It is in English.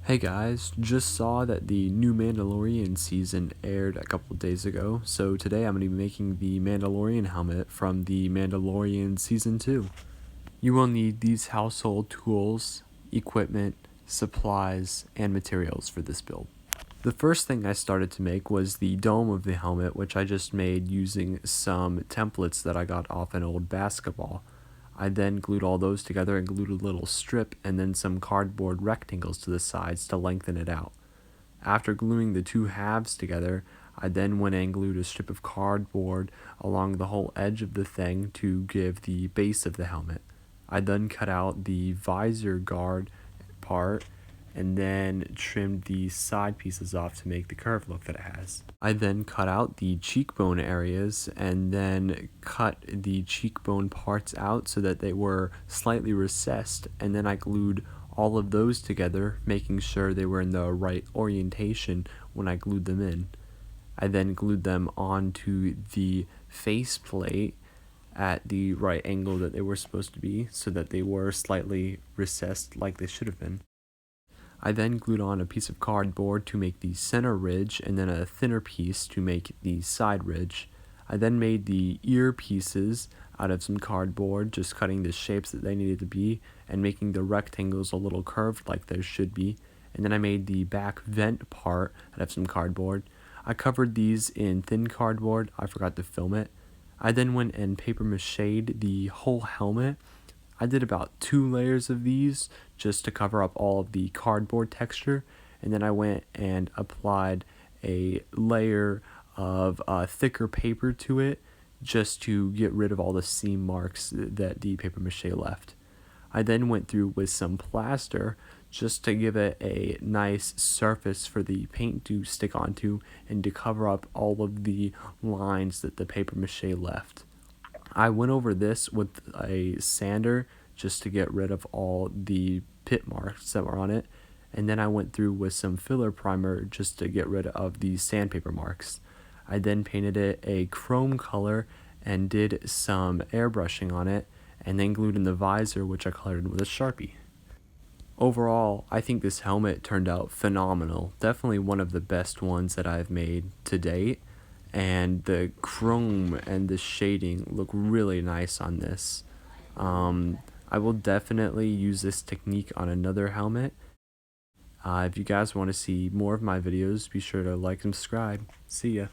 Hey guys, just saw that the new Mandalorian season aired a couple days ago, so today I'm going to be making the Mandalorian helmet from the Mandalorian Season 2. You will need these household tools, equipment, supplies, and materials for this build. The first thing I started to make was the dome of the helmet, which I just made using some templates that I got off an old basketball. I then glued all those together and glued a little strip and then some cardboard rectangles to the sides to lengthen it out. After gluing the two halves together, I then went and glued a strip of cardboard along the whole edge of the thing to give the base of the helmet. I then cut out the visor guard part and then trimmed the side pieces off to make the curved look that it has. I then cut out the cheekbone areas and then cut the cheekbone parts out so that they were slightly recessed, and then I glued all of those together, making sure they were in the right orientation when I glued them in. I then glued them onto the faceplate at the right angle that they were supposed to be so that they were slightly recessed like they should have been. I then glued on a piece of cardboard to make the center ridge and then a thinner piece to make the side ridge. I then made the ear pieces out of some cardboard, just cutting the shapes that they needed to be and making the rectangles a little curved like they should be. And then I made the back vent part out of some cardboard. I covered these in thin cardboard. I forgot to film it. I then went and paper machéed the whole helmet. I did about 2 layers of these just to cover up all of the cardboard texture, and then I went and applied a layer of thicker paper to it just to get rid of all the seam marks that the paper mache left. I then went through with some plaster just to give it a nice surface for the paint to stick onto and to cover up all of the lines that the paper mache left. I went over this with a sander just to get rid of all the pit marks that were on it, and then I went through with some filler primer just to get rid of the sandpaper marks. I then painted it a chrome color and did some airbrushing on it, and then glued in the visor, which I colored with a Sharpie. Overall, I think this helmet turned out phenomenal. Definitely one of the best ones that I've made to date, and the chrome and the shading look really nice on this. I will definitely use this technique on another helmet. If you guys want to see more of my videos, be sure to like and subscribe. See ya.